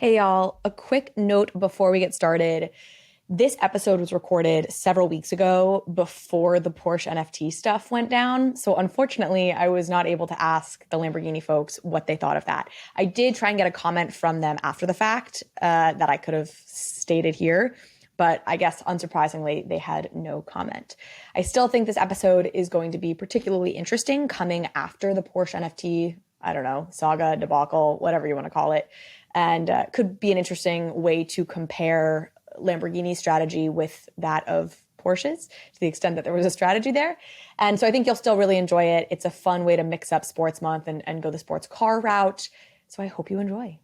Hey y'all, a quick note before we get started. This episode was recorded several weeks ago before the Porsche NFT stuff went down. So unfortunately, I was not able to ask the Lamborghini folks what they thought of that. I did try and get a comment from them after the fact that I could have stated here, but I guess unsurprisingly, they had no comment. I still think this episode is going to be particularly interesting coming after the Porsche NFT, I don't know, saga, debacle, whatever you want to call it. And could be an interesting way to compare Lamborghini's strategy with that of Porsche's, to the extent that there was a strategy there. And so I think you'll still really enjoy it. It's a fun way to mix up sports month and go the sports car route. So I hope you enjoy.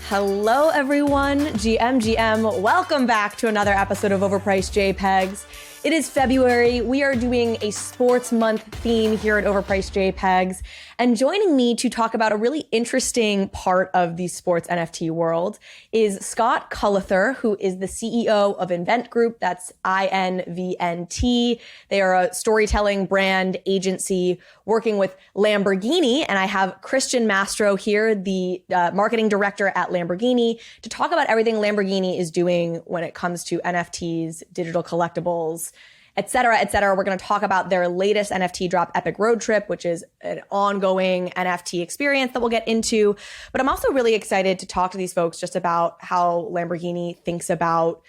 Hello, everyone. GM. Welcome back to another episode of Overpriced JPEGs. It is February. We are doing a sports month theme here at Overpriced JPEGs. And joining me to talk about a really interesting part of the sports NFT world is Scott Scullather, who is the CEO of Invent Group. That's INVNT. They are a storytelling brand agency working with Lamborghini. And I have Christian Mastro here, the marketing director at Lamborghini, to talk about everything Lamborghini is doing when it comes to NFTs, digital collectibles, et cetera, et cetera. We're going to talk about their latest NFT drop, Epic Road Trip, which is an ongoing NFT experience that we'll get into. But I'm also really excited to talk to these folks just about how Lamborghini thinks about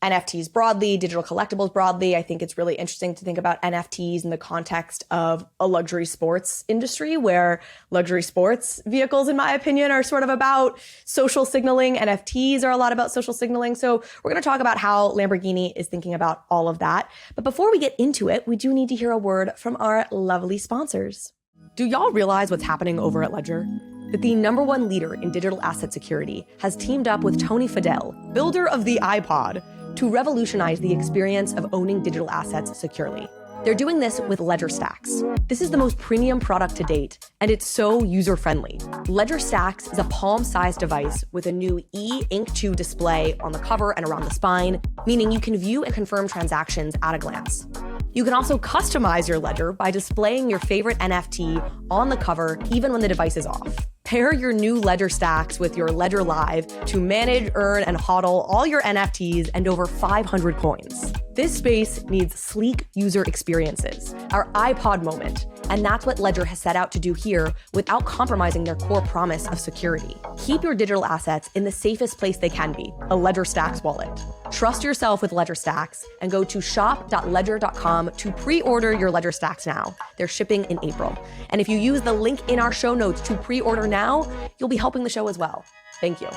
NFTs broadly, digital collectibles broadly. I think it's really interesting to think about NFTs in the context of a luxury sports industry where luxury sports vehicles, in my opinion, are sort of about social signaling. NFTs are a lot about social signaling. So we're going to talk about how Lamborghini is thinking about all of that. But before we get into it, we do need to hear a word from our lovely sponsors. Do y'all realize what's happening over at Ledger? That the #1 leader in digital asset security has teamed up with Tony Fadell, builder of the iPod, to revolutionize the experience of owning digital assets securely. They're doing this with Ledger STAX. This is the most premium product to date, and it's so user-friendly. Ledger STAX is a palm-sized device with a new e-Ink 2 display on the cover and around the spine, meaning you can view and confirm transactions at a glance. You can also customize your ledger by displaying your favorite NFT on the cover, even when the device is off. Pair your new Ledger STAX with your Ledger Live to manage, earn, and hodl all your NFTs and over 500 coins. This space needs sleek user experiences, our iPod moment, and that's what Ledger has set out to do here without compromising their core promise of security. Keep your digital assets in the safest place they can be, a Ledger STAX wallet. Trust yourself with Ledger STAX and go to shop.ledger.com to pre-order your Ledger STAX now. They're shipping in April. And if you use the link in our show notes to pre-order now, you'll be helping the show as well. Thank you.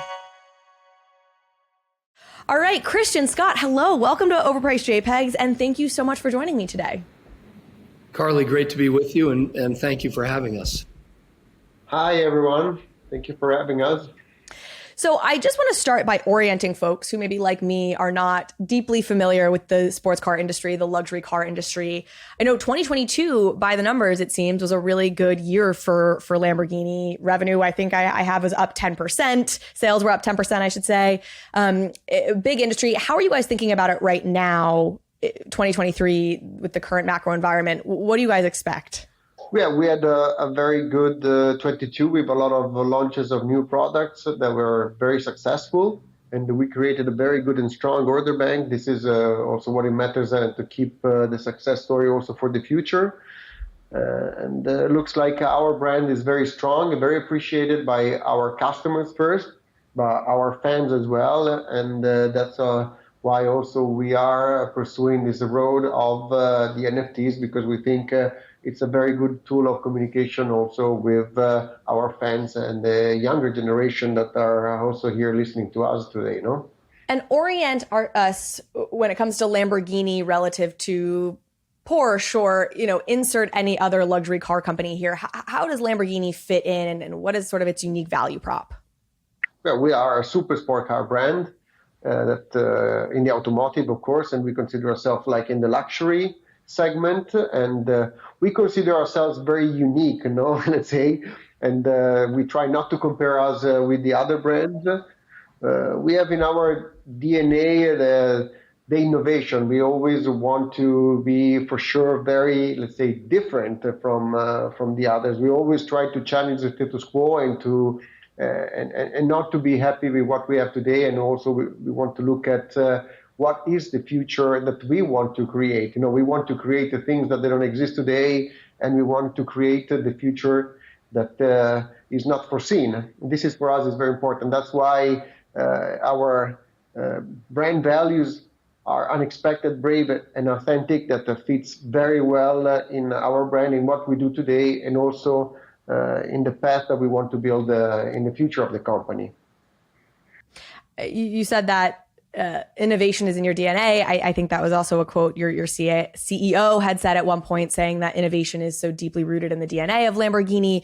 All right, Christian, Scott, hello. Welcome to Overpriced JPEGs, and thank you so much for joining me today. Carly, great to be with you, and thank you for having us. Hi, everyone. Thank you for having us. So I just want to start by orienting folks who maybe like me are not deeply familiar with the sports car industry, the luxury car industry. I know 2022, by the numbers, it seems, was a really good year for Lamborghini. Revenue, I think I have, was up 10%. Sales were up 10%, I should say. Big industry. How are you guys thinking about it right now, 2023, with the current macro environment? What do you guys expect? Yeah, we had a very good 22 with a lot of launches of new products that were very successful. And we created a very good and strong order bank. This is also what it matters to keep the success story also for the future. And looks like our brand is very strong and very appreciated by our customers first, by our fans as well. And that's why also we are pursuing this road of the NFTs, because we think it's a very good tool of communication also with our fans and the younger generation that are also here listening to us today, no? And orient us when it comes to Lamborghini relative to Porsche, or, insert any other luxury car company here. How does Lamborghini fit in, and what is sort of its unique value prop? Well, we are a super sport car brand that in the automotive, of course, and we consider ourselves like in the luxury segment, and we consider ourselves very unique, let's say, and we try not to compare us with the other brands. We have in our DNA the innovation. We always want to be, for sure, very, let's say, different from the others. We always try to challenge the status quo and to and not to be happy with what we have today. And also, we want to look at what is the future that we want to create. We want to create the things that they don't exist today, and we want to create the future that is not foreseen. This is, for us, is very important. That's why our brand values are unexpected, brave, and authentic. That fits very well in our brand, in what we do today, and also in the path that we want to build in the future of the company. You said that innovation is in your DNA. I think that was also a quote your CEO had said at one point, saying that innovation is so deeply rooted in the DNA of Lamborghini.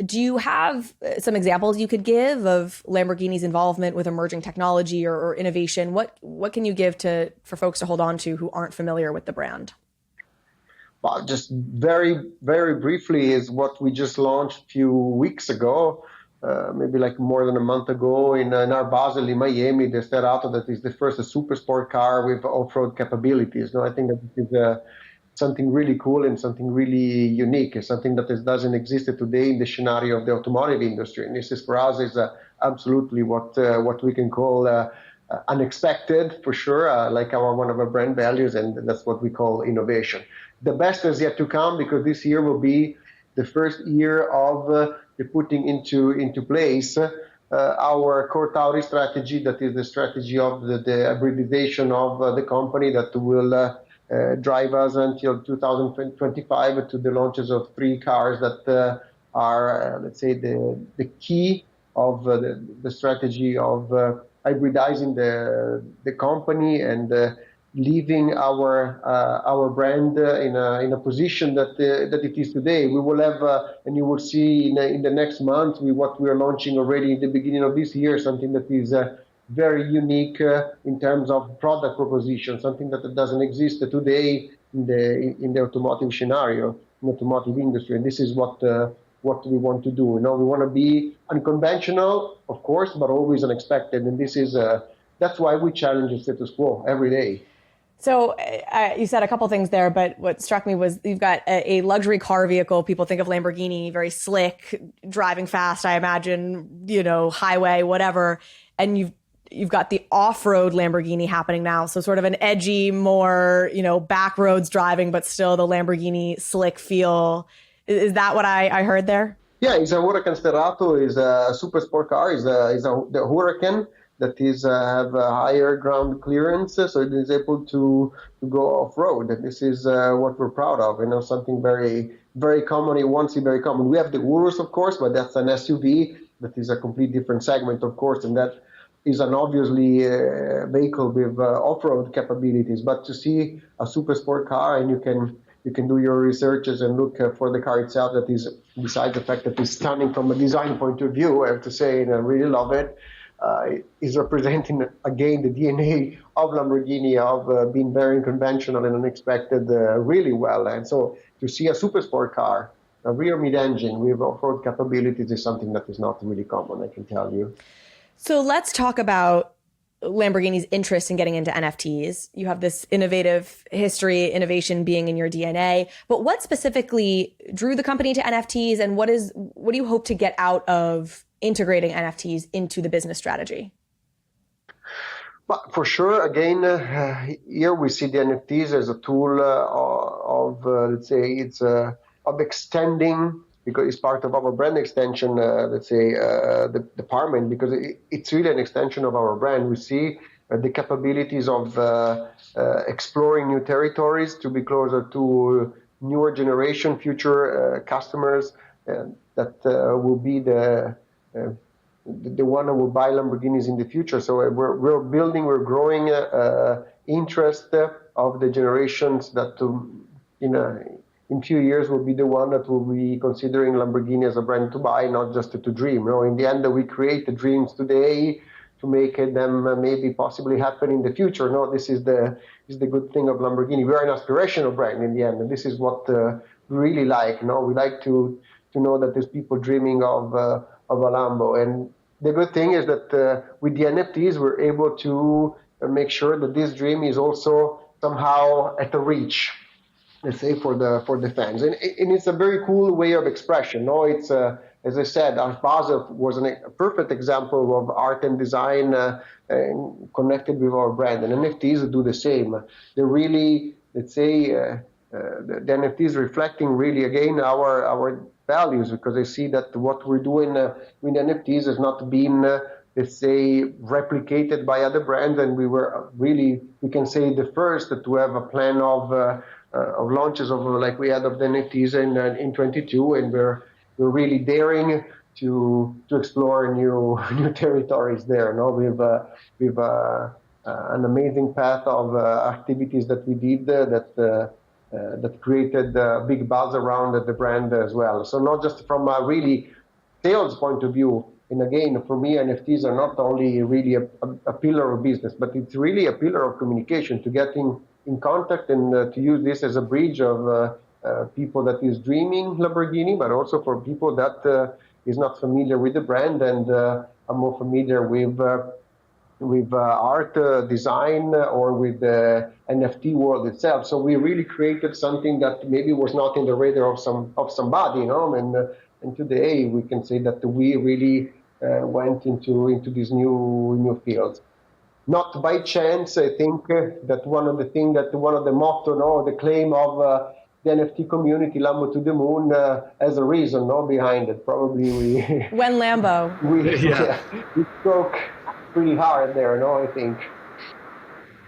Do you have some examples you could give of Lamborghini's involvement with emerging technology or innovation? What can you give for folks to hold on to who aren't familiar with the brand? Well, just very, very briefly is what we just launched a few weeks ago, maybe like more than a month ago in our Basel in Miami, the Sterato, that is the first super sport car with off-road capabilities. I think that is something really cool and something really unique. It's something that doesn't exist today in the scenario of the automotive industry. And this is, for us, is absolutely what we can call unexpected, for sure, like one of our brand values, and that's what we call innovation. The best is yet to come, because this year will be the first year of the putting into place our Core Tauri strategy, that is the strategy of the hybridization of the company that will drive us until 2025 to the launches of 3 cars that are, let's say, the key of the strategy of hybridizing the company and leaving our brand in a position that it is today. We will have, and you will see in the next month, what we are launching already in the beginning of this year, something that is very unique in terms of product proposition, something that doesn't exist today in the automotive scenario, in the automotive industry. And this is what we want to do. We want to be unconventional, of course, but always unexpected. And this is that's why we challenge the status quo every day. So you said a couple things there, but what struck me was you've got a luxury car vehicle. People think of Lamborghini, very slick, driving fast, I imagine, highway, whatever. And you've got the off-road Lamborghini happening now. So sort of an edgy, more, back roads driving, but still the Lamborghini slick feel. Is that what I heard there? Yeah, it's a Huracan Sterato, is a super sport car, the Huracan that is have a higher ground clearance, so it is able to go off-road. And this is what we're proud of, something very, very common. It won't see very common. We have the Urus, of course, but that's an SUV that is a complete different segment, of course, and that is an obviously vehicle with off-road capabilities. But to see a super sport car, and you can do your researches and look for the car itself, that is, besides the fact that it's stunning from a design point of view, I have to say, and I really love it, is representing, again, the DNA of Lamborghini, of being very unconventional and unexpected really well. And so to see a super sport car, a rear mid-engine with off-road capabilities, is something that is not really common, I can tell you. So let's talk about Lamborghini's interest in getting into NFTs. You have this innovative history, innovation being in your DNA, but what specifically drew the company to NFTs, and what do you hope to get out of integrating NFTs into the business strategy? But for sure, again, here we see the NFTs as a tool of let's say, it's of extending, because it's part of our brand extension, let's say, the department, because it's really an extension of our brand. We see the capabilities of exploring new territories to be closer to newer generation, future customers that will be the one who will buy Lamborghinis in the future. So we're growing interest of the generations that in few years will be the one that will be considering Lamborghini as a brand to buy, not just to dream. In the end, we create the dreams today to make them maybe possibly happen in the future. This is the good thing of Lamborghini. We are an aspirational brand in the end, and this is what we really like. We like to know that there's people dreaming of a Lambo. And the good thing is that with the NFTs, we're able to make sure that this dream is also somehow at the reach, let's say, for the fans. And it's a very cool way of expression. No, it's as I said, Art Basel was a perfect example of art and design connected with our brand, and NFTs do the same. They really, let's say, the NFTs reflecting really again our values, because I see that what we're doing with NFTs has not been let's say replicated by other brands, and we were really, we can say, the first to have a plan of launches of like we had of the NFTs in 22, and we're really daring to explore new territories there. No, we've an amazing path of activities that we did that created a big buzz around the brand as well. So not just from a really sales point of view, and again, for me, NFTs are not only really a pillar of business, but it's really a pillar of communication, to get in contact and to use this as a bridge of people that is dreaming Lamborghini, but also for people that is not familiar with the brand and are more familiar with art, design, or with the NFT world itself. So we really created something that maybe was not in the radar of somebody, you know. And today we can say that we really went into this new field. Not by chance. I think that one of the motto, no, the claim of the NFT community, Lambo to the moon, has a reason, no, behind it. Probably we when Lambo we spoke pretty hard there, no, I think.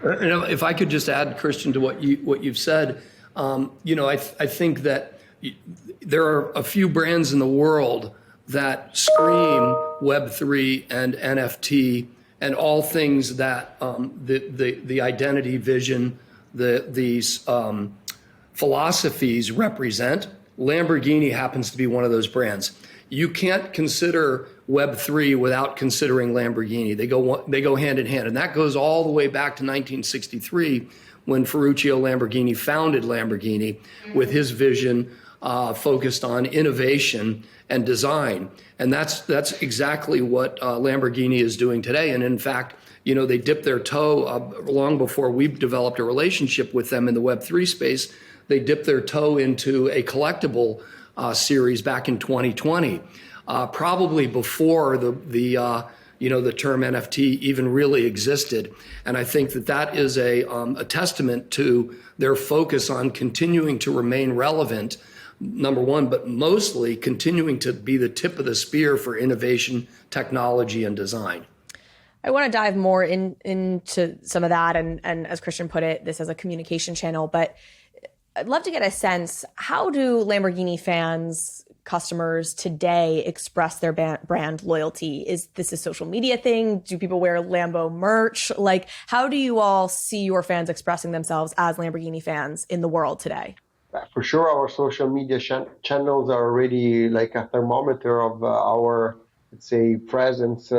If I could just add, Christian, to what you've said, I think that there are a few brands in the world that scream Web3 and NFT and all things that the identity, vision, these philosophies represent. Lamborghini happens to be one of those brands. You can't consider Web3 without considering Lamborghini. They go hand in hand, and that goes all the way back to 1963 when Ferruccio Lamborghini founded Lamborghini with his vision focused on innovation and design. And that's exactly what Lamborghini is doing today. And in fact, they dipped their toe long before we developed a relationship with them in the Web3 space. They dipped their toe into a collectible series back in 2020, probably before the term NFT even really existed. And I think that is a testament to their focus on continuing to remain relevant, number one, but mostly continuing to be the tip of the spear for innovation, technology, and design. I want to dive more into some of that. And as Christian put it, this as a communication channel, but I'd love to get a sense, how do Lamborghini fans, customers today express their brand loyalty? Is this a social media thing? Do people wear Lambo merch? Like, how do you all see your fans expressing themselves as Lamborghini fans in the world today? For sure, our social media channels are already like a thermometer of our, let's say, presence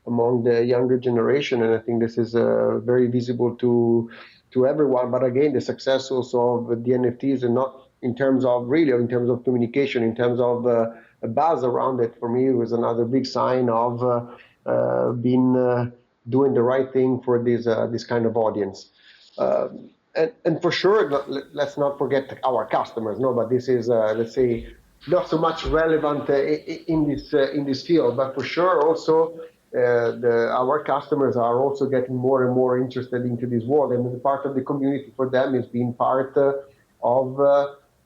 among the younger generation. And I think this is very visible to everyone. But again, the success also of the NFTs, and not in terms of communication, in terms of a buzz around it, for me, it was another big sign of doing the right thing for this kind of audience. And for sure, let's not forget our customers. No, but this is, let's say, not so much relevant in this field. But for sure, also our customers are also getting more and more interested into this world, and the part of the community for them is being part of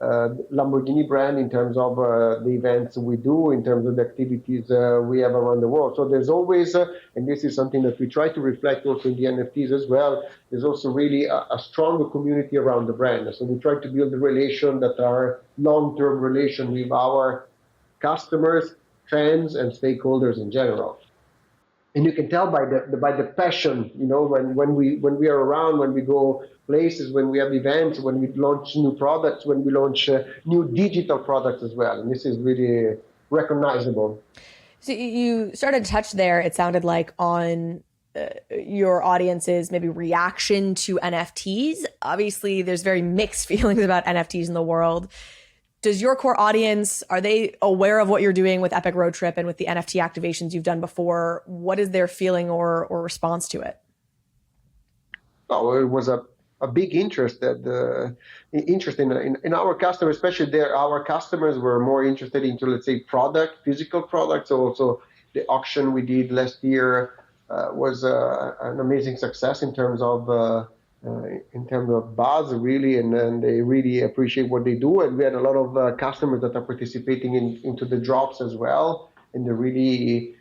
Lamborghini brand in terms of the events we do, in terms of the activities we have around the world. So there's always, and this is something that we try to reflect also in the NFTs as well, there's also really a stronger community around the brand. So we try to build a relation that are long-term relation with our customers, fans, and stakeholders in general. And you can tell by the passion, when we are around, when we go places, when we have events, when we launch new products, when we launch new digital products as well. And this is really recognizable. So you started to touch there, it sounded like, on your audience's maybe reaction to NFTs. Obviously, there's very mixed feelings about NFTs in the world. Does your core audience, are they aware of what you're doing with Epic Road Trip and with the NFT activations you've done before? What is their feeling or response to it? Oh, it was a big interest in our customers, especially our customers were more interested into, let's say, physical products. So also the auction we did last year was an amazing success in terms of buzz, really, and they really appreciate what they do. And we had a lot of customers that are participating into the drops as well, and they're really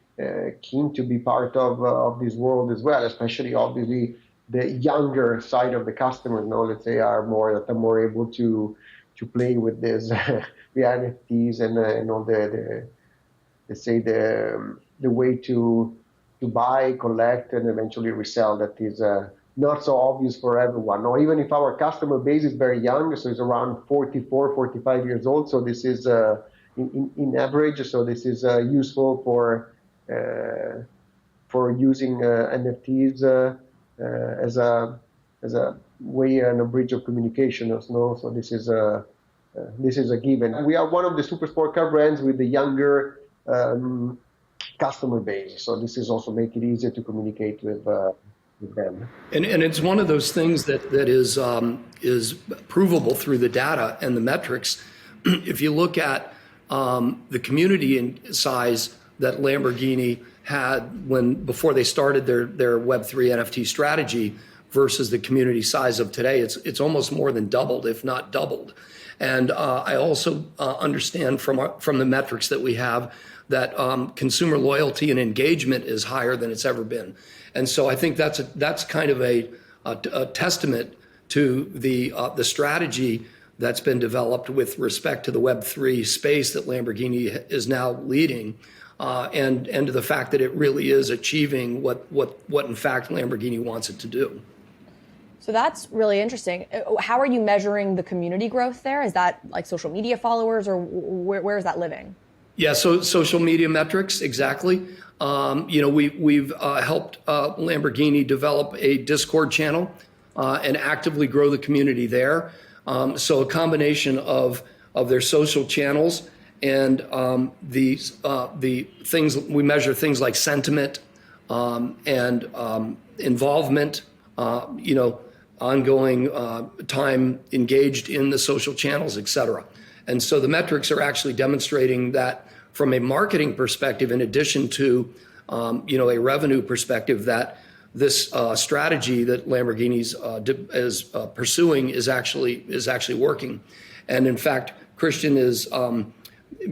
keen to be part of this world as well, especially obviously the younger side of the customers, let's say, are more able to play with this NFTs and all the let's say the way to buy, collect, and eventually resell. That is not so obvious for everyone. Or even if our customer base is very young, so it's around 44, 45 years old. So this is in average. So this is useful for using NFTs as a way and a bridge of communication. So this is a given. We are one of the super sport car brands with the younger customer base. So this is also make it easier to communicate with them. And it's one of those things that is provable through the data and the metrics. If you look at the community in size that Lamborghini had before they started their Web3 NFT strategy versus the community size of today, it's almost more than doubled, if not doubled. And I also understand from the metrics that we have that consumer loyalty and engagement is higher than it's ever been. And so I think that's kind of a testament to the strategy that's been developed with respect to the Web3 space that Lamborghini is now leading, and to the fact that it really is achieving what in fact Lamborghini wants it to do. So that's really interesting. How are you measuring the community growth there? Is that like social media followers, or where is that living? Yeah, so social media metrics, exactly. We've helped Lamborghini develop a Discord channel and actively grow the community there. So a combination of their social channels and the things we measure, things like sentiment and involvement, ongoing time engaged in the social channels, et cetera. And so the metrics are actually demonstrating that from a marketing perspective, in addition to a revenue perspective, that this strategy that Lamborghini's is pursuing is actually working. And in fact, Christian is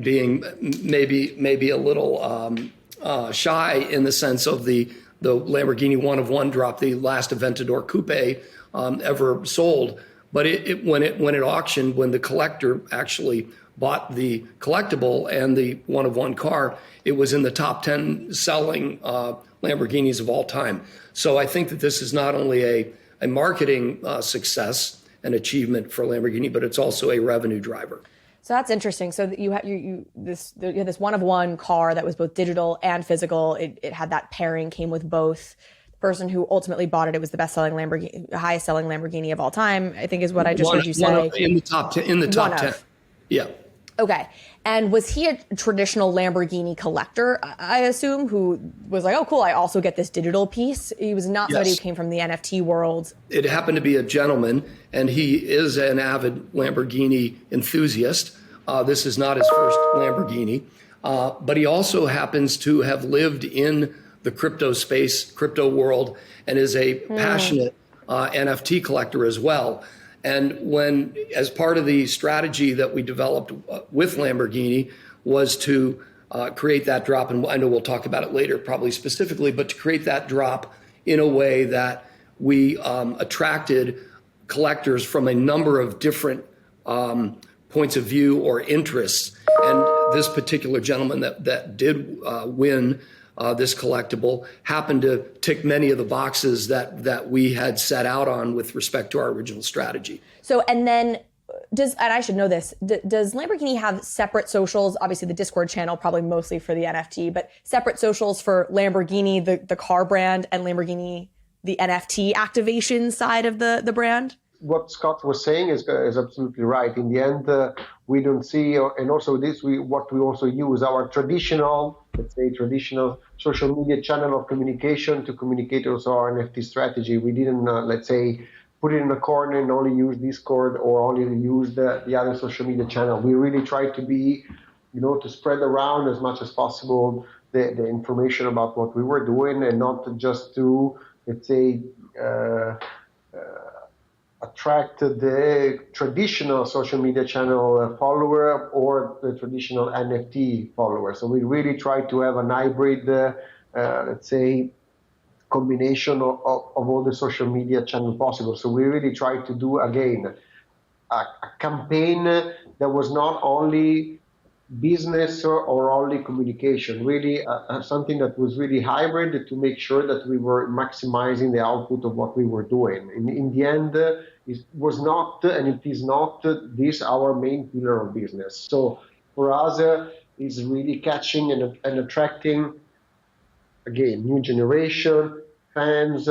being maybe a little shy in the sense of the Lamborghini one of one drop, the last Aventador Coupe ever sold. But when it auctioned, when the collector actually bought the collectible and the one of one car, it was in the top 10 selling Lamborghinis of all time. So I think that this is not only a marketing success and achievement for Lamborghini, but it's also a revenue driver. So that's interesting. So you had this one of one car that was both digital and physical. It had that pairing, came with both. The person who ultimately bought it, it was the best selling Lamborghini, highest selling Lamborghini of all time, I think is what I just heard you say. In the top 10. In the top 10. Yeah. Okay. And was he a traditional Lamborghini collector, I assume, who was like, oh, cool, I also get this digital piece? He was not somebody who came from the NFT world. It happened to be a gentleman, and he is an avid Lamborghini enthusiast. This is not his first Lamborghini, but he also happens to have lived in the crypto world, and is a passionate NFT collector as well. And as part of the strategy that we developed with Lamborghini was to create that drop, and I know we'll talk about it later probably specifically, but to create that drop in a way that we attracted collectors from a number of different points of view or interests. And this particular gentleman that did win this collectible happened to tick many of the boxes that we had set out on with respect to our original strategy. So, and then and I should know this, does Lamborghini have separate socials? Obviously the Discord channel, probably mostly for the NFT, but separate socials for Lamborghini, the car brand, and Lamborghini, the NFT activation side of the brand? What Scott was saying is absolutely right. In the end, we don't see, and also what we also use, our traditional let's say, traditional social media channel of communication to communicate also our NFT strategy. We didn't, let's say, put it in a corner and only use Discord or only use the other social media channel. We really tried to be, to spread around as much as possible the information about what we were doing, and not just to, let's say, attract the traditional social media channel follower or the traditional NFT follower. So we really try to have an hybrid, let's say, combination of all the social media channel possible. So we really try to do, again, a campaign that was not only business or only communication, really something that was really hybrid, to make sure that we were maximizing the output of what we were doing. In the end, it was not, and it is not, this our main pillar of business. So for us, it's really catching and attracting, again, new generation, fans,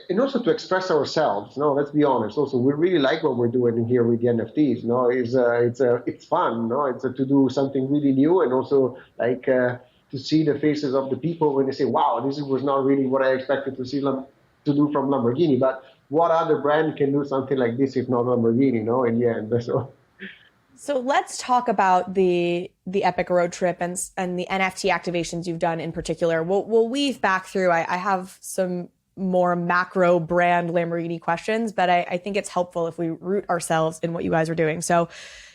and also to express ourselves. No, let's be honest. Also, we really like what we're doing here with the NFTs. No, it's fun. No, it's to do something really new, and also like to see the faces of the people when they say, "Wow, this was not really what I expected to see to do from Lamborghini." But what other brand can do something like this if not Lamborghini? No, in the end. So let's talk about the Epic road trip and the NFT activations you've done in particular. We'll weave back through. I have some more macro brand Lamborghini questions, but I think it's helpful if we root ourselves in what you guys are doing. So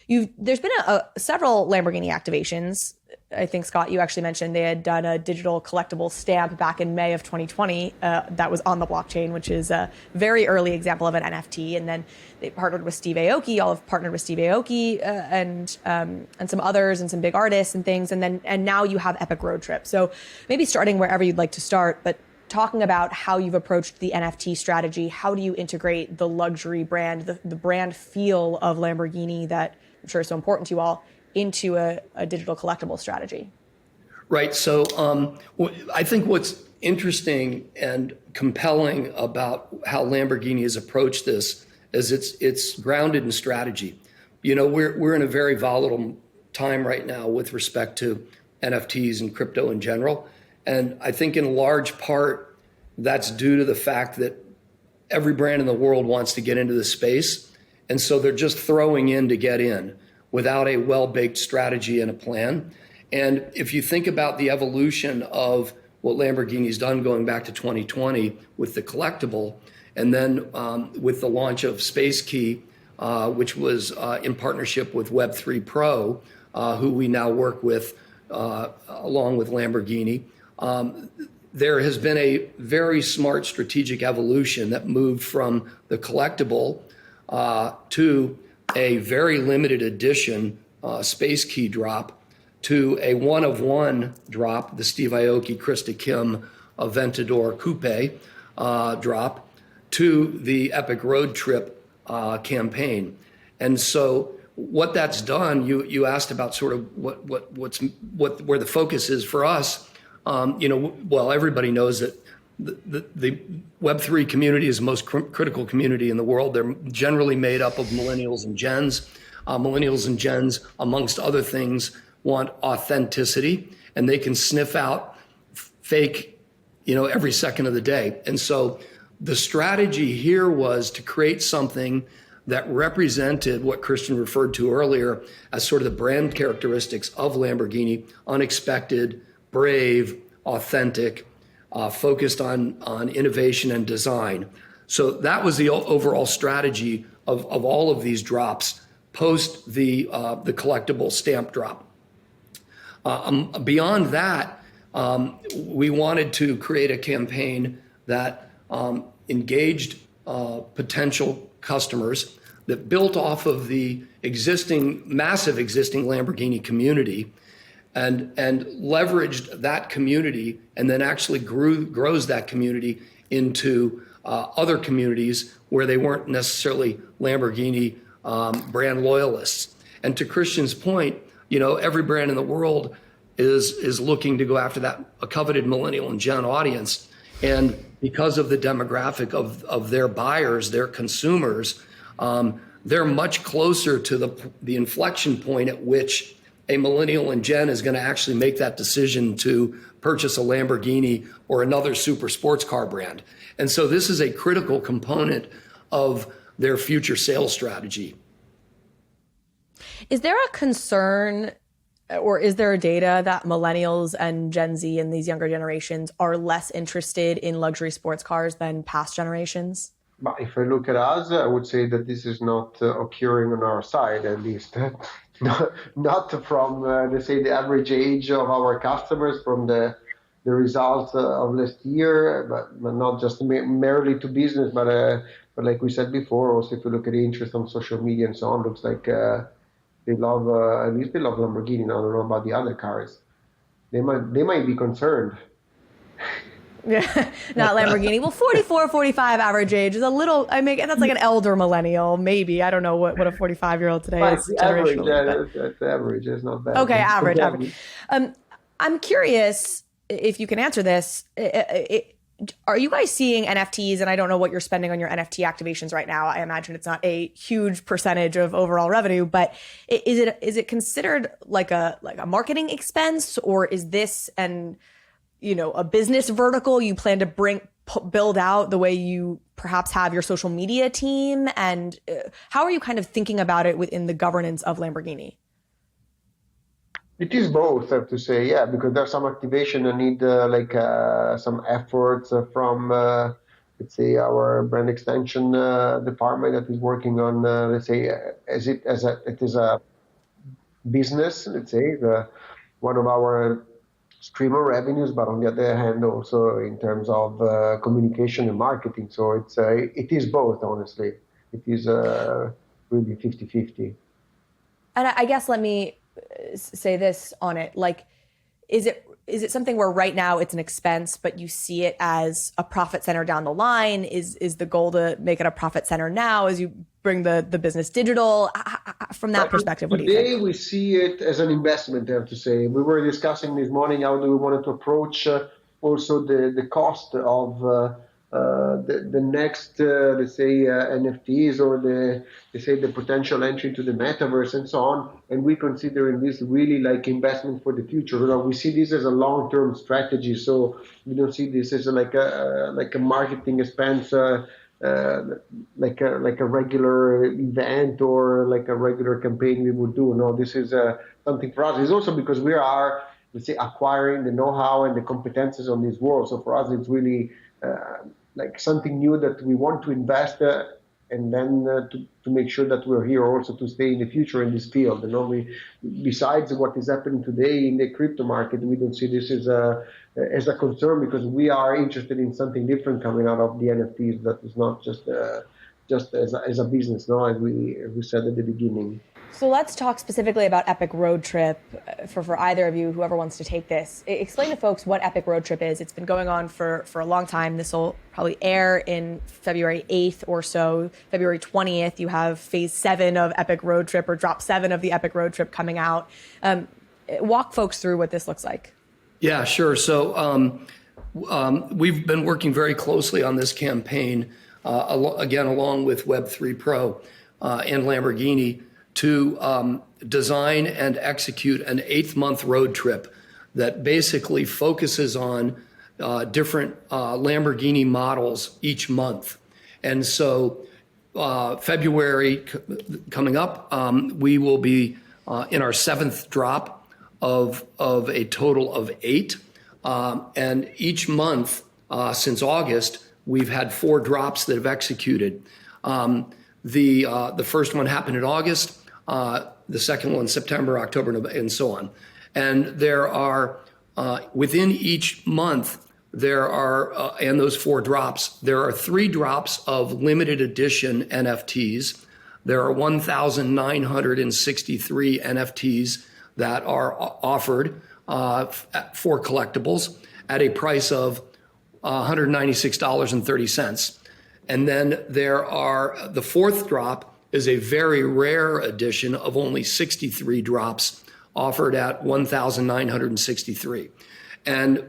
there's been several Lamborghini activations. I think, Scott, you actually mentioned they had done a digital collectible stamp back in May of 2020 that was on the blockchain, which is a very early example of an NFT. And then they partnered with Steve Aoki. Y'all have partnered with Steve Aoki and some others and some big artists and things. And now you have Epic Road Trip. So maybe starting wherever you'd like to start, but talking about how you've approached the NFT strategy. How do you integrate the luxury brand, the brand feel of Lamborghini that I'm sure is so important to you all, into a digital collectible strategy? Right. So I think what's interesting and compelling about how Lamborghini has approached this is it's grounded in strategy. We're in a very volatile time right now with respect to NFTs and crypto in general. And I think in large part, that's due to the fact that every brand in the world wants to get into the space. And so they're just throwing in to get in without a well-baked strategy and a plan. And if you think about the evolution of what Lamborghini's done going back to 2020 with the collectible, and then with the launch of Space Key, which was in partnership with Web3 Pro, who we now work with along with Lamborghini, there has been a very smart strategic evolution that moved from the collectible to a very limited edition Space Key drop to a one-of-one drop, the Steve Aoki, Krista Kim Aventador Coupe drop, to the Epic Road Trip campaign. And so what that's done, you asked about sort of where the focus is for us. Well, everybody knows that the Web3 community is the most critical community in the world. They're generally made up of millennials and gens. Millennials and gens, amongst other things, want authenticity, and they can sniff out fake, every second of the day. And so the strategy here was to create something that represented what Christian referred to earlier as sort of the brand characteristics of Lamborghini: unexpected, brave, authentic, focused on innovation and design. So that was the overall strategy of all of these drops post the collectible stamp drop. Beyond that, we wanted to create a campaign that engaged potential customers, that built off of the massive existing Lamborghini community, and leveraged that community, and then actually grows that community into other communities where they weren't necessarily Lamborghini brand loyalists. And to Christian's point, every brand in the world is looking to go after a coveted millennial and gen audience. And because of the demographic of their buyers, their consumers, they're much closer to the inflection point at which a millennial and Gen is going to actually make that decision to purchase a Lamborghini or another super sports car brand. And so this is a critical component of their future sales strategy. Is there a concern, or is there data that millennials and Gen Z and these younger generations are less interested in luxury sports cars than past generations? But if I look at us, I would say that this is not occurring on our side, at least. Not from, let's say, the average age of our customers, from the results of last year, but not just merely to business, but like we said before, also if you look at the interest on social media and so on, looks like they love, at least they love Lamborghini. Now, I don't know about the other cars. They might be concerned. Yeah, not Lamborghini. Well, 44, 45 average age is a little, I mean, that's like an elder millennial, maybe. I don't know what a 45-year-old today is. Average, that's average. It's not bad. Okay, average. I'm curious if you can answer this. Are you guys seeing NFTs? And I don't know what you're spending on your NFT activations right now. I imagine it's not a huge percentage of overall revenue, but is it considered like a marketing expense, or is this a business vertical you plan to build out the way you perhaps have your social media team? And how are you kind of thinking about it within the governance of Lamborghini? It is both, I have to say, yeah, because there's some activation that need some efforts from, let's say, our brand extension department that is working on, let's say, it is a business, let's say, one of our stream of revenues, but on the other hand, also in terms of communication and marketing. So it is both, honestly. It is really 50-50. And I guess let me say this on it. Like, is it something where right now it's an expense, but you see it as a profit center down the line? Is the goal to make it a profit center now as you bring the business digital? From that perspective, what do you think? Today we see it as an investment, I have to say. We were discussing this morning how do we want to approach also the cost of the next, let's say, NFTs or the potential entry to the metaverse and so on. And we considering this really like investment for the future. We see this as a long-term strategy. So we don't see this as like a marketing expense, like a regular event or like a regular campaign we would do. No, this is something for us. It's also because we are, let's say, acquiring the know-how and the competences on this world. So for us, it's really like something new that we want to invest and then to make sure that we're here also to stay in the future in this field. Besides what is happening today in the crypto market, we don't see this as a concern, because we are interested in something different coming out of the NFTs that is not just as a business, no, as we said at the beginning. So let's talk specifically about Epic Road Trip for either of you, whoever wants to take this. Explain to folks what Epic Road Trip is. It's been going on for a long time. This will probably air in February 8th or so. February 20th, you have phase 7 of Epic Road Trip, or drop 7 of the Epic Road Trip coming out. Walk folks through what this looks like. Yeah, sure. So we've been working very closely on this campaign, again, along with Web3 Pro and Lamborghini, to design and execute an 8-month road trip that basically focuses on different Lamborghini models each month. And so February coming up, we will be in our 7th drop of a total of 8. And each month since August, we've had 4 drops that have executed. The first one happened in August. The second one, September, October, and so on. And there are, within each month, there are, and those 4 drops, there are 3 drops of limited edition NFTs. There are 1,963 NFTs that are offered for collectibles at a price of $196.30. And then there are, the 4th drop is a very rare edition of only 63 drops offered at $1,963. And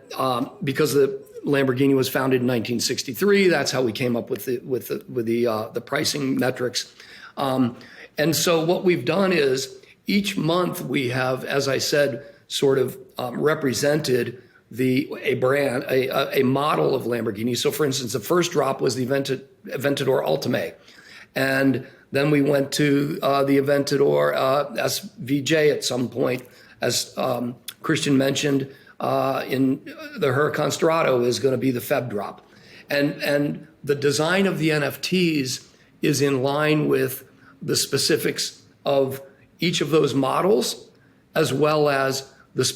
because the Lamborghini was founded in 1963, that's how we came up with the pricing metrics. And so what we've done is each month we have, as I said, sort of represented a model of Lamborghini. So for instance, the first drop was the Aventador Ultime. And then we went to the Aventador SVJ at some point, as Christian mentioned, in the Huracan Storado is going to be the Feb drop. And the design of the NFTs is in line with the specifics of each of those models, as well as the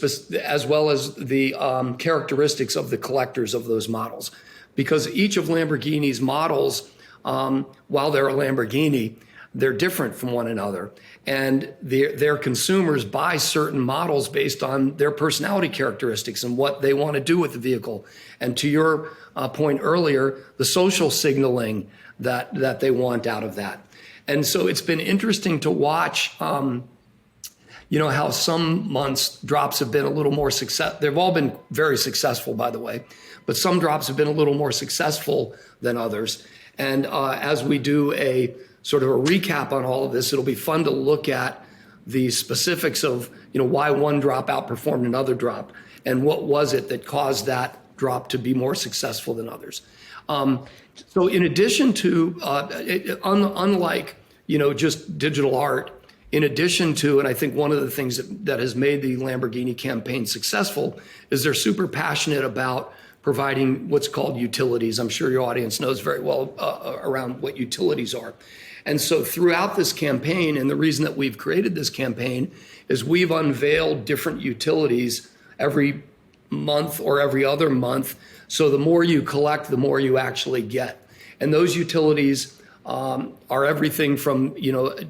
characteristics of the collectors of those models. Because each of Lamborghini's models, while they're a Lamborghini, they're different from one another. And their consumers buy certain models based on their personality characteristics and what they want to do with the vehicle. And to your point earlier, the social signaling that they want out of that. And so it's been interesting to watch, how some months drops have been a little more successful. They've all been very successful, by the way, but some drops have been a little more successful than others. And as we do a sort of a recap on all of this, it'll be fun to look at the specifics of, why one drop outperformed another drop and what was it that caused that drop to be more successful than others. So in addition to, unlike, just digital art, in addition to, and I think one of the things that has made the Lamborghini campaign successful is they're super passionate about providing what's called utilities. I'm sure your audience knows very well around what utilities are. And so throughout this campaign, and the reason that we've created this campaign is we've unveiled different utilities every month or every other month. So the more you collect, the more you actually get. And those utilities are everything from,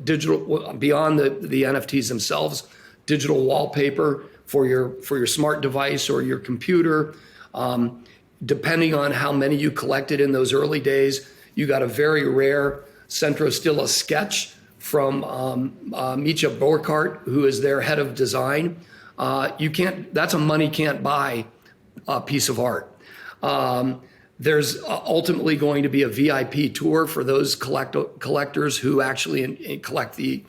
digital, beyond the NFTs themselves, digital wallpaper for your smart device or your computer. Depending on how many you collected in those early days, you got a very rare Centro Stila sketch from Micha Borkart, who is their head of design. That's a money can't buy piece of art. There's ultimately going to be a VIP tour for those collectors who actually collect the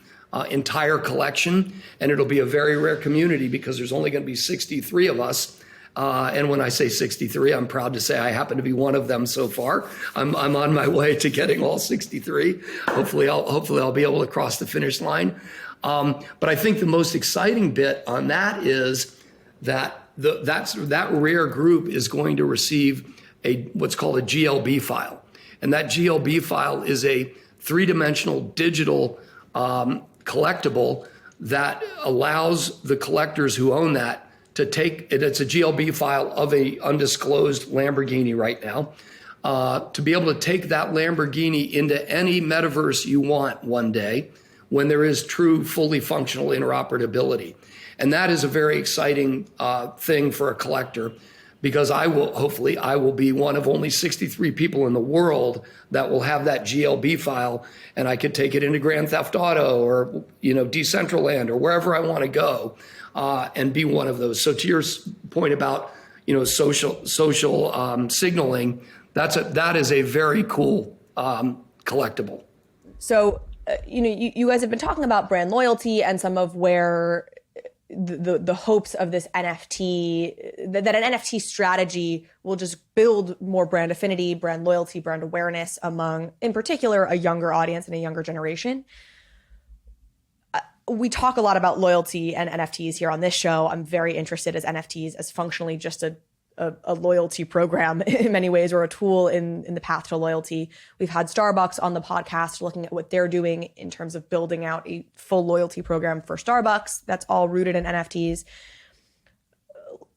entire collection. And it'll be a very rare community because there's only going to be 63 of us. And when I say 63, I'm proud to say I happen to be one of them so far. I'm on my way to getting all 63. Hopefully I'll be able to cross the finish line. But I think the most exciting bit on that is that that rare group is going to receive what's called a GLB file. And that GLB file is a three-dimensional digital collectible that allows the collectors who own that to take it. It's a GLB file of a undisclosed Lamborghini right now, to be able to take that Lamborghini into any metaverse you want one day when there is true, fully functional interoperability. And that is a very exciting thing for a collector, because I will be one of only 63 people in the world that will have that GLB file, and I could take it into Grand Theft Auto or Decentraland or wherever I want to go, and be one of those. So to your point about social signaling, that is a very cool collectible. So you guys have been talking about brand loyalty and some of where the hopes of this NFT, that an NFT strategy will just build more brand affinity, brand loyalty, brand awareness among, in particular, a younger audience and a younger generation. We talk a lot about loyalty and NFTs here on this show. I'm very interested as NFTs as functionally just a loyalty program in many ways, or a tool in the path to loyalty. We've had Starbucks on the podcast looking at what they're doing in terms of building out a full loyalty program for Starbucks that's all rooted in NFTs.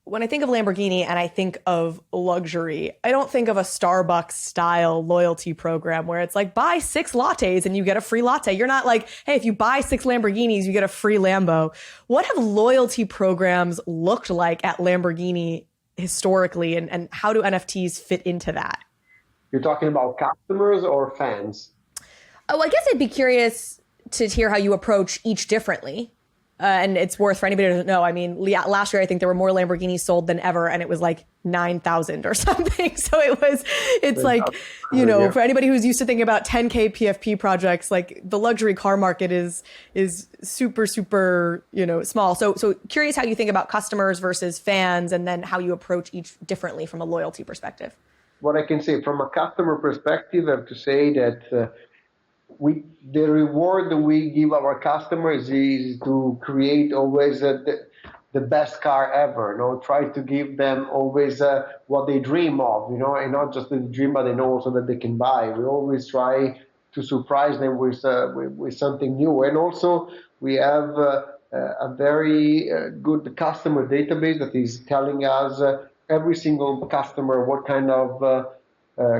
When I think of Lamborghini and I think of luxury, I don't think of a Starbucks style loyalty program where it's like, buy 6 lattes and you get a free latte. You're not like, hey, if you buy 6 Lamborghinis, you get a free Lambo. What have loyalty programs looked like at Lamborghini historically, and how do NFTs fit into that? You're talking about customers or fans? Oh, I guess I'd be curious to hear how you approach each differently. And it's worth, for anybody who doesn't know, I mean, last year, I think there were more Lamborghinis sold than ever, and it was like 9,000 or something. So it's like, you know, for anybody who's used to thinking about 10K PFP projects, like the luxury car market is super, super, you know, small. So curious how you think about customers versus fans, and then how you approach each differently from a loyalty perspective. What I can say from a customer perspective, I have to say that the reward that we give our customers is to create always the best car ever. You know, try to give them always what they dream of. You know, and not just the dream, but they know also that they can buy. We always try to surprise them with something new, and also we have a very good customer database that is telling us every single customer what kind of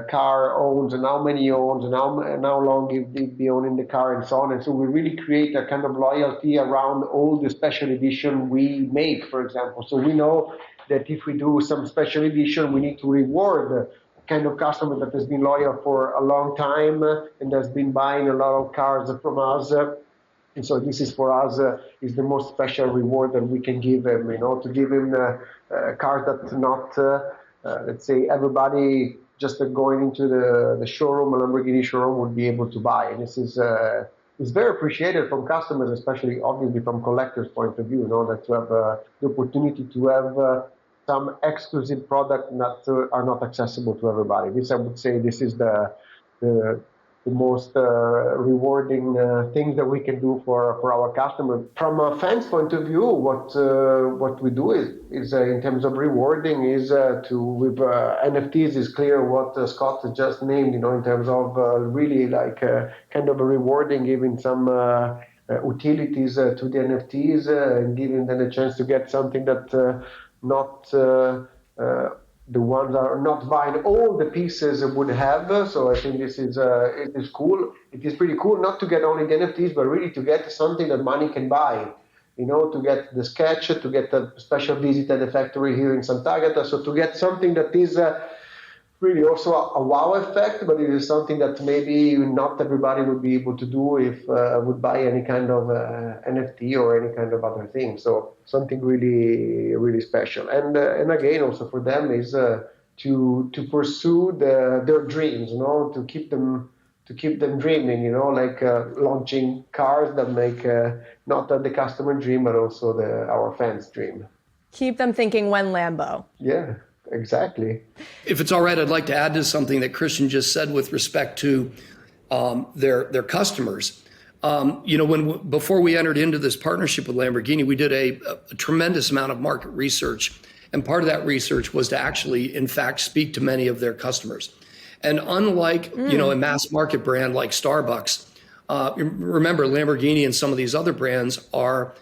car owns, and how many owns, and how long they've been owning the car, and so on. And so we really create a kind of loyalty around all the special edition we make, for example. So we know that if we do some special edition, we need to reward the kind of customer that has been loyal for a long time and has been buying a lot of cars from us. And so this is for us is the most special reward that we can give him, you know, to give him cars that not, let's say, everybody just going into the showroom, a Lamborghini showroom, would be able to buy. And this is very appreciated from customers, especially obviously from collectors' point of view, you know, that to have the opportunity to have some exclusive products that are not accessible to everybody. This, I would say, this is the most rewarding thing that we can do for our customers. From a fan's point of view, what we do is in terms of rewarding is with NFTs is clear what Scott just named, you know, in terms of really like kind of a rewarding, giving some utilities to the NFTs and giving them a chance to get something that not the ones that are not buying all the pieces would have. So I think this is it is cool. It is pretty cool not to get only the NFTs, but really to get something that money can buy. You know, to get the sketch, to get a special visit at the factory here in Sant'Agata. So to get something that is really also a wow effect, but it is something that maybe not everybody would be able to do if would buy any kind of NFT or any kind of other thing. So something really, really special. And again, also for them is to pursue their dreams, you know, to keep them dreaming, you know, like launching cars that make not the customer dream, but also our fans' dream. Keep them thinking when Lambo. Yeah. Exactly. If it's all right, I'd like to add to something that Christian just said with respect to their customers. You know, before we entered into this partnership with Lamborghini, we did a tremendous amount of market research, and part of that research was to actually, in fact, speak to many of their customers. And unlike you know, a mass market brand like Starbucks, remember Lamborghini and some of these other brands are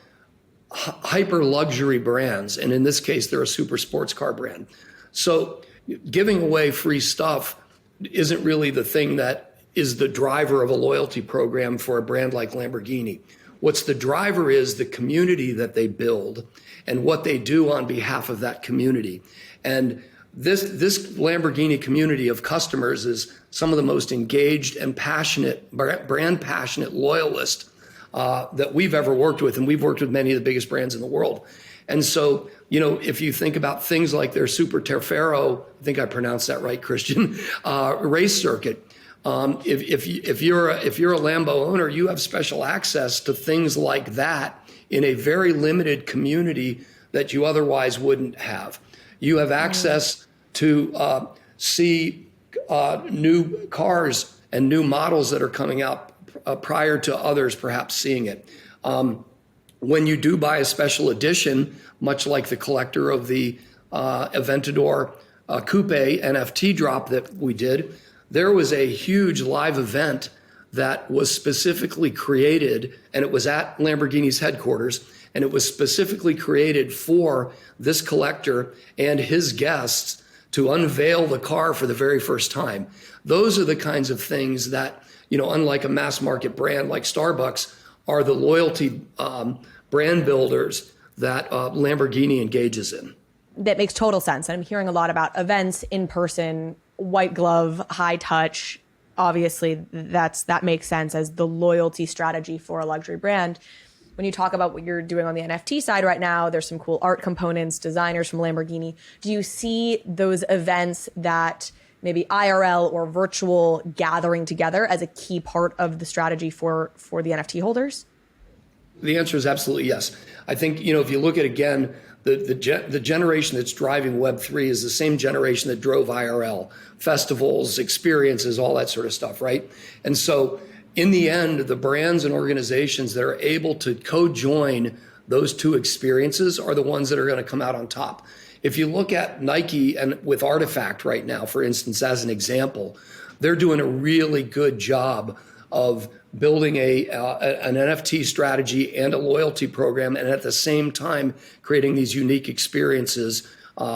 hyper luxury brands, and in this case, they're a super sports car brand. So giving away free stuff isn't really the thing that is the driver of a loyalty program for a brand like Lamborghini. What's the driver is the community that they build and what they do on behalf of that community. And this Lamborghini community of customers is some of the most engaged and passionate, brand passionate loyalists that we've ever worked with. And we've worked with many of the biggest brands in the world. And so, you know, if you think about things like their Super Terfero, I think I pronounced that right, Christian, race circuit. If you're a Lambo owner, you have special access to things like that in a very limited community that you otherwise wouldn't have. You have access to see new cars and new models that are coming out prior to others perhaps seeing it. When you do buy a special edition, much like the collector of the Aventador Coupe NFT drop that we did, there was a huge live event that was specifically created, and it was at Lamborghini's headquarters, and it was specifically created for this collector and his guests to unveil the car for the very first time. Those are the kinds of things that, you know, unlike a mass market brand like Starbucks, are the loyalty brand builders that Lamborghini engages in. That makes total sense. And I'm hearing a lot about events in person, white glove, high touch. Obviously, that makes sense as the loyalty strategy for a luxury brand. when you talk about what you're doing on the NFT side right now, there's some cool art components, designers from Lamborghini. Do you see those events that maybe IRL or virtual gathering together as a key part of the strategy for the NFT holders? The answer is absolutely yes. I think, if you look at, again, the generation that's driving Web3 is the same generation that drove IRL, festivals, experiences, all that sort of stuff, right? And so in the end, the brands and organizations that are able to co-join those two experiences are the ones that are going to come out on top. If you look at Nike and with Artifact right now, for instance, as an example, they're doing a really good job of building an NFT strategy and a loyalty program, and at the same time creating these unique experiences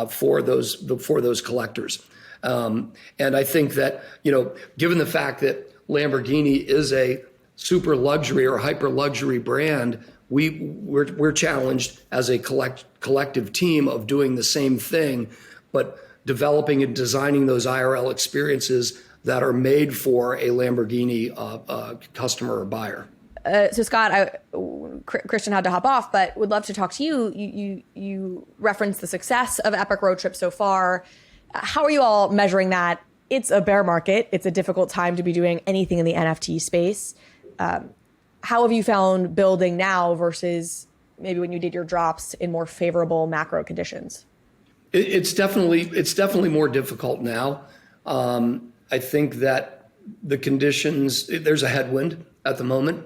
for those collectors. And I think that, given the fact that Lamborghini is a super luxury or hyper luxury brand, we're challenged as a collective team of doing the same thing, but developing and designing those IRL experiences that are made for a Lamborghini customer or buyer. So Scott, Christian had to hop off, but would love to talk to you. You referenced the success of Epic Road Trip so far. How are you all measuring that? It's a bear market. It's a difficult time to be doing anything in the NFT space. How have you found building now versus maybe when you did your drops in more favorable macro conditions? It's definitely more difficult now. I think that the conditions, there's a headwind at the moment.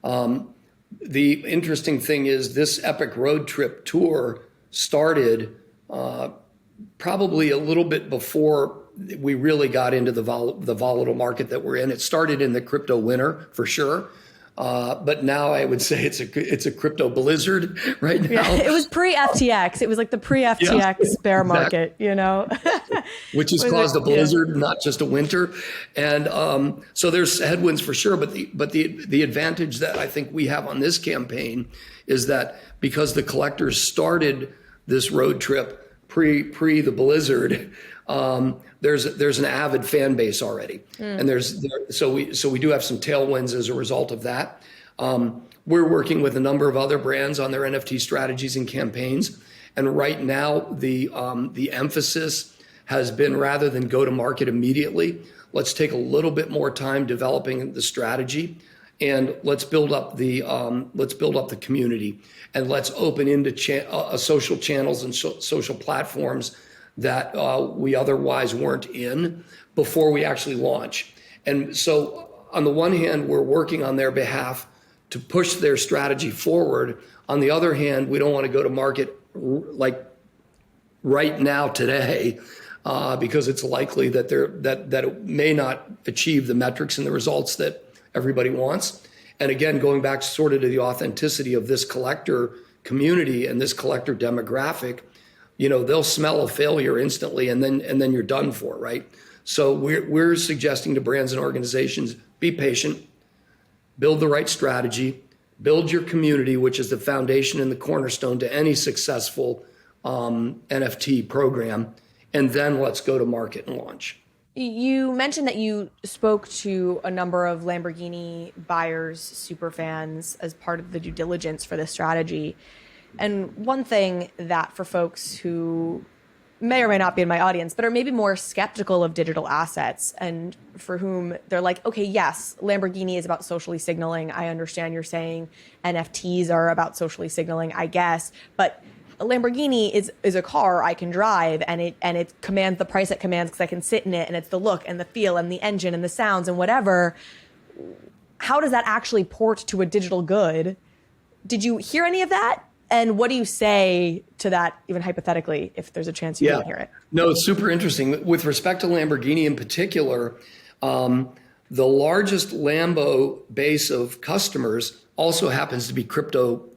The interesting thing is this Epic Road Trip tour started probably a little bit before we really got into the volatile market that we're in. It started in the crypto winter for sure. But now I would say it's a crypto blizzard right now. Yeah, it was pre-FTX. It was like the pre-FTX bear market, Which has caused a blizzard, not just a winter. And so there's headwinds for sure. But the advantage that I think we have on this campaign is that because the collectors started this road trip pre the blizzard, there's an avid fan base already, and so we do have some tailwinds as a result of that. We're working with a number of other brands on their NFT strategies and campaigns, and right now the emphasis has been, rather than go to market immediately, let's take a little bit more time developing the strategy, and let's build up the community, and let's open into social channels and social platforms that we otherwise weren't in before we actually launch. And so on the one hand, we're working on their behalf to push their strategy forward. On the other hand, we don't want to go to market like right now today because it's likely that it may not achieve the metrics and the results that everybody wants. And again, going back sort of to the authenticity of this collector community and this collector demographic, they'll smell a failure instantly, and then you're done for, right? So we're suggesting to brands and organizations, be patient, build the right strategy, build your community, which is the foundation and the cornerstone to any successful NFT program, and then let's go to market and launch. You mentioned that you spoke to a number of Lamborghini buyers, super fans, as part of the due diligence for this strategy. And one thing that for folks who may or may not be in my audience, but are maybe more skeptical of digital assets, and for whom they're like, okay, yes, Lamborghini is about socially signaling. I understand you're saying NFTs are about socially signaling, I guess, but a Lamborghini is a car I can drive, and it commands the price it commands because I can sit in it, and it's the look and the feel and the engine and the sounds and whatever. How does that actually port to a digital good? Did you hear any of that? And what do you say to that, even hypothetically, if there's a chance you don't hear it? No, it's super interesting. With respect to Lamborghini in particular, the largest Lambo base of customers also happens to be crypto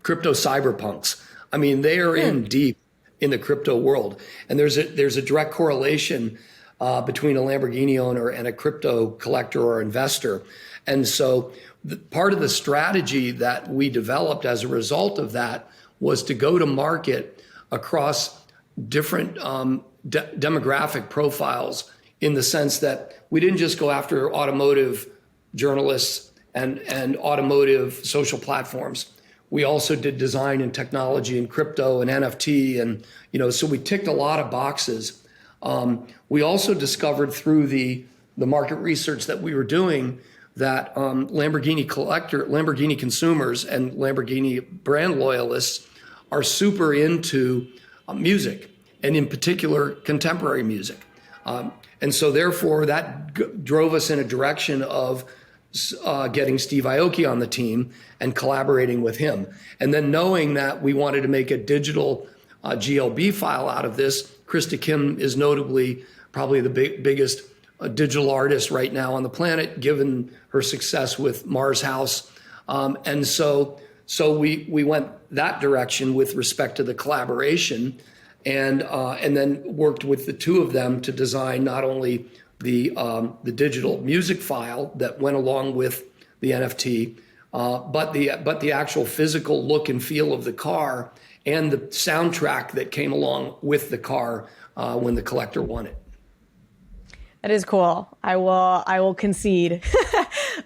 cyberpunks. I mean, they are in deep in the crypto world. And there's a direct correlation between a Lamborghini owner and a crypto collector or investor. And so part of the strategy that we developed as a result of that was to go to market across different demographic profiles, in the sense that we didn't just go after automotive journalists and automotive social platforms. We also did design and technology and crypto and NFT, and so we ticked a lot of boxes. We also discovered through the market research that we were doing that Lamborghini consumers and Lamborghini brand loyalists are super into music, and in particular contemporary music. And so therefore that drove us in a direction of getting Steve Aoki on the team and collaborating with him. And then knowing that we wanted to make a digital GLB file out of this, Krista Kim is notably probably the biggest digital artist right now on the planet, given her success with Mars House. And so we went that direction with respect to the collaboration, and then worked with the two of them to design not only the digital music file that went along with the NFT, but the actual physical look and feel of the car and the soundtrack that came along with the car when the collector won it. That is cool. I will concede.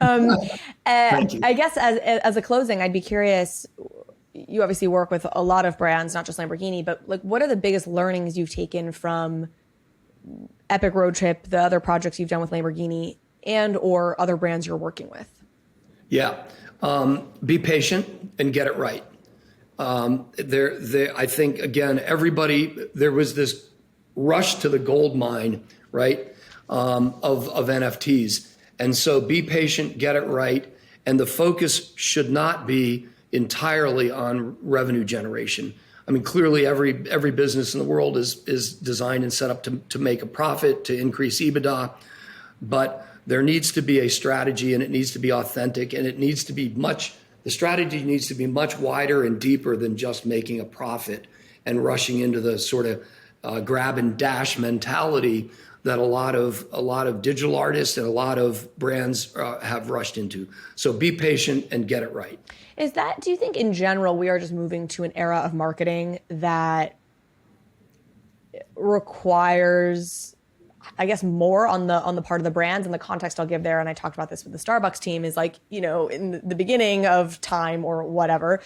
Thank you. I guess as a closing, I'd be curious. You obviously work with a lot of brands, not just Lamborghini, but like, what are the biggest learnings you've taken from Epic Road Trip, the other projects you've done with Lamborghini, and or other brands you're working with? Yeah, be patient and get it right. I think again, there was this rush to the gold mine, right, of NFTs, and so be patient, get it right, and the focus should not be entirely on revenue generation. I mean, clearly every business in the world is designed and set up to make a profit, to increase EBITDA, but there needs to be a strategy, and it needs to be authentic, and the strategy needs to be much wider and deeper than just making a profit and rushing into the sort of grab and dash mentality that a lot of digital artists and a lot of brands have rushed into. So be patient and get it right. Do you think in general we are just moving to an era of marketing that requires, I guess, more on the part of the brands? And the context I'll give there, and I talked about this with the Starbucks team, is like, in the beginning of time or whatever,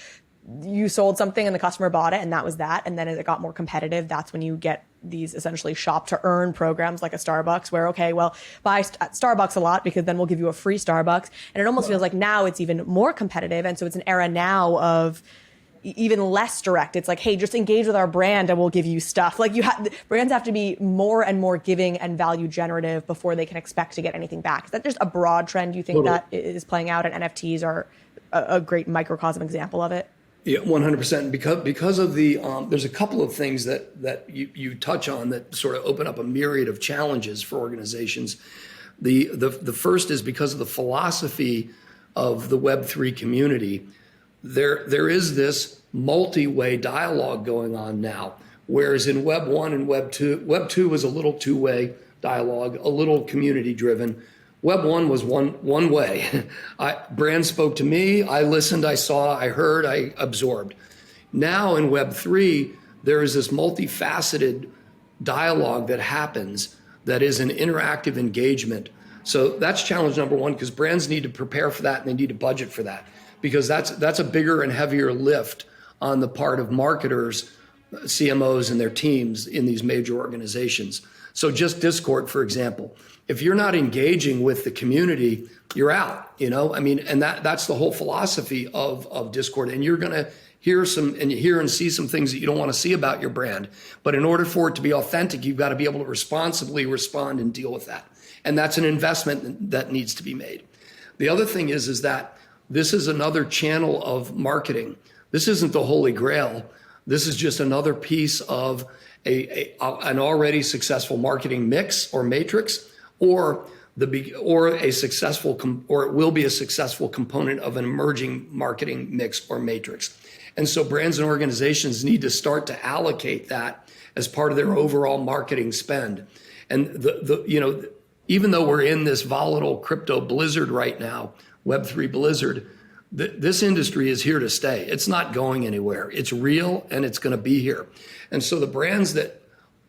you sold something and the customer bought it and that was that. And then as it got more competitive, that's when you get these essentially shop to earn programs like a Starbucks, where, okay, well, buy at Starbucks a lot because then we'll give you a free Starbucks. And it almost feels like now it's even more competitive. And so it's an era now of even less direct. It's like, hey, just engage with our brand and we'll give you stuff. Like brands have to be more and more giving and value generative before they can expect to get anything back. Is that just a broad trend you think that is playing out, and NFTs are a great microcosm example of it? Yeah, 100%. Because of there's a couple of things that you touch on that sort of open up a myriad of challenges for organizations. The first is because of the philosophy of the Web3 community. There is this multi-way dialogue going on now, whereas in Web 1 and Web 2 was a little two-way dialogue, a little community-driven. Web 1 was one way. Brands spoke to me, I listened, I saw, I heard, I absorbed. Now in Web 3, there is this multifaceted dialogue that happens that is an interactive engagement. So that's challenge number one, because brands need to prepare for that and they need to budget for that, because that's a bigger and heavier lift on the part of marketers, CMOs and their teams in these major organizations. So just Discord, for example, if you're not engaging with the community, you're out, I mean, and that's the whole philosophy of Discord. And you're going to hear and see some things that you don't want to see about your brand. But in order for it to be authentic, you've got to be able to responsibly respond and deal with that. And that's an investment that needs to be made. The other thing is that this is another channel of marketing. This isn't the Holy Grail. This is just another piece of an already successful marketing mix or matrix, or it will be a successful component of an emerging marketing mix or matrix. And so brands and organizations need to start to allocate that as part of their overall marketing spend. And even though we're in this volatile crypto blizzard right now, Web3 blizzard, this industry is here to stay. It's not going anywhere. It's real and it's going to be here. And so the brands that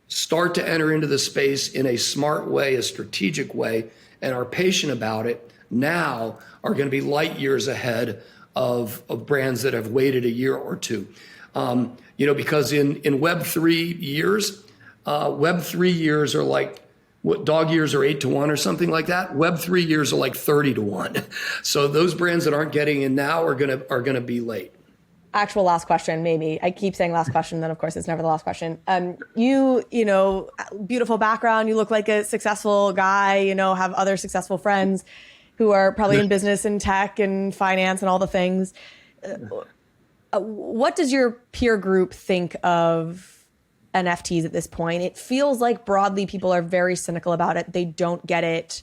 start to enter into the space in a smart way, a strategic way, and are patient about it, now are going to be light years ahead of brands that have waited a year or two. Because in Web3 years, Web3 years are like, what dog years are 8-1 or something like that. Web3 years are like 30-1. So those brands that aren't getting in now are gonna be late. Actual last question, maybe. I keep saying last question, then of course it's never the last question. You know, beautiful background. You look like a successful guy. You know, have other successful friends who are probably in business and tech and finance and all the things. What does your peer group think of NFTs at this point? It feels like broadly people are very cynical about it. They don't get it.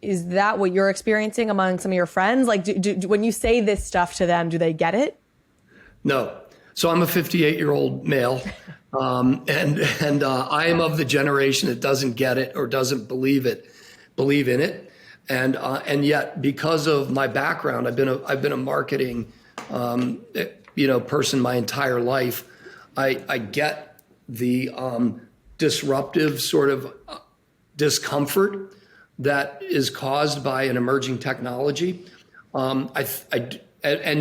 Is that what you're experiencing among some of your friends? Like, when you say this stuff to them, do they get it? No. So I'm a 58-year-old male, and I am of the generation that doesn't get it or doesn't believe in it, and yet because of my background, I've been a marketing person my entire life. I get the disruptive sort of discomfort that is caused by an emerging technology. And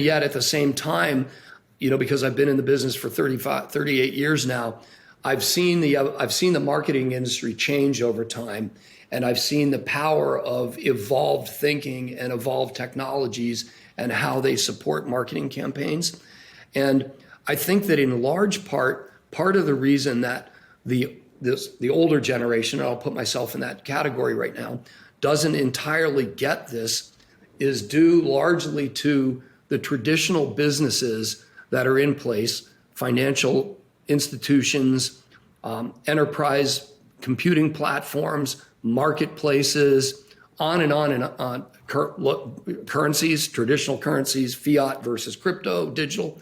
yet at the same time, because I've been in the business for 38 years now, I've seen the marketing industry change over time, and I've seen the power of evolved thinking and evolved technologies and how they support marketing campaigns. And I think that in large part of the reason that the older generation, and I'll put myself in that category right now, doesn't entirely get this is due largely to the traditional businesses that are in place, financial institutions, enterprise computing platforms, marketplaces, on and on and on, currencies, traditional currencies, fiat versus crypto, digital.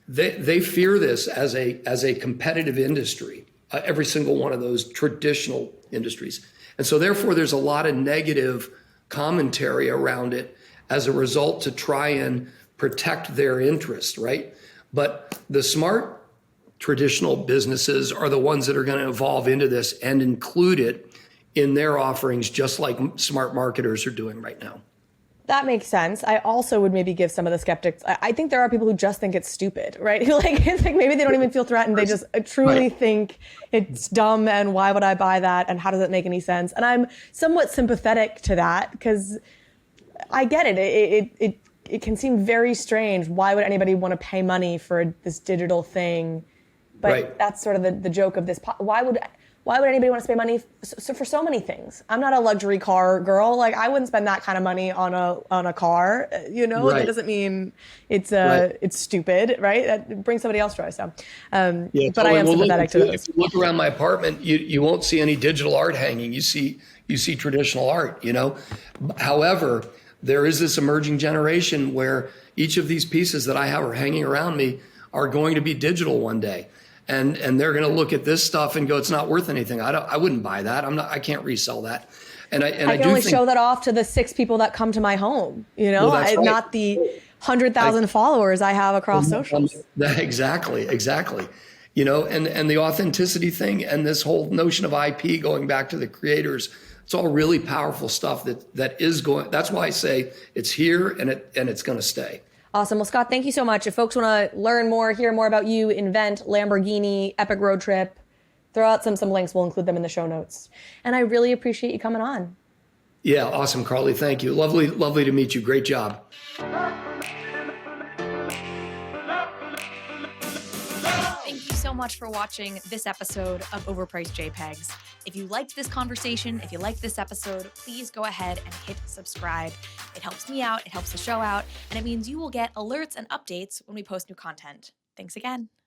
They fear this as a competitive industry, every single one of those traditional industries. And so therefore there's a lot of negative commentary around it as a result to try and protect their interest, right? But the smart traditional businesses are the ones that are going to evolve into this and include it in their offerings, just like smart marketers are doing right now. That makes sense. I also would maybe give some of the skeptics, I think there are people who just think it's stupid, right? It's like maybe they don't even feel threatened. They just truly think it's dumb, and why would I buy that, and how does it make any sense? And I'm somewhat sympathetic to that because I get it. It can seem very strange. Why would anybody want to pay money for this digital thing? But that's sort of the joke of this. Why would anybody want to spend money for so many things? I'm not a luxury car girl. Like, I wouldn't spend that kind of money on a car. That doesn't mean it's stupid, right? That brings somebody else joy. So, but I am sympathetic to this. If you look around my apartment, you won't see any digital art hanging. You see traditional art. However, there is this emerging generation where each of these pieces that I have are hanging around me are going to be digital one day. And they're going to look at this stuff and go, it's not worth anything. I wouldn't buy that. I can't resell that. And I can only show that off to the 6 people that come to my home, not the 100,000 followers I have across socials. Exactly. And the authenticity thing and this whole notion of IP going back to the creators, it's all really powerful stuff that is going. That's why I say it's here and it's going to stay. Awesome. Well, Scott, thank you so much. If folks want to learn more, hear more about you, Invent, Lamborghini, Epic Road Trip, throw out some links. We'll include them in the show notes. And I really appreciate you coming on. Yeah, awesome, Carly. Thank you. Lovely to meet you. Great job. Thank you so much for watching this episode of Overpriced JPEGs. If you liked this conversation, if you liked this episode, please go ahead and hit subscribe. It helps me out, it helps the show out, and it means you will get alerts and updates when we post new content. Thanks again.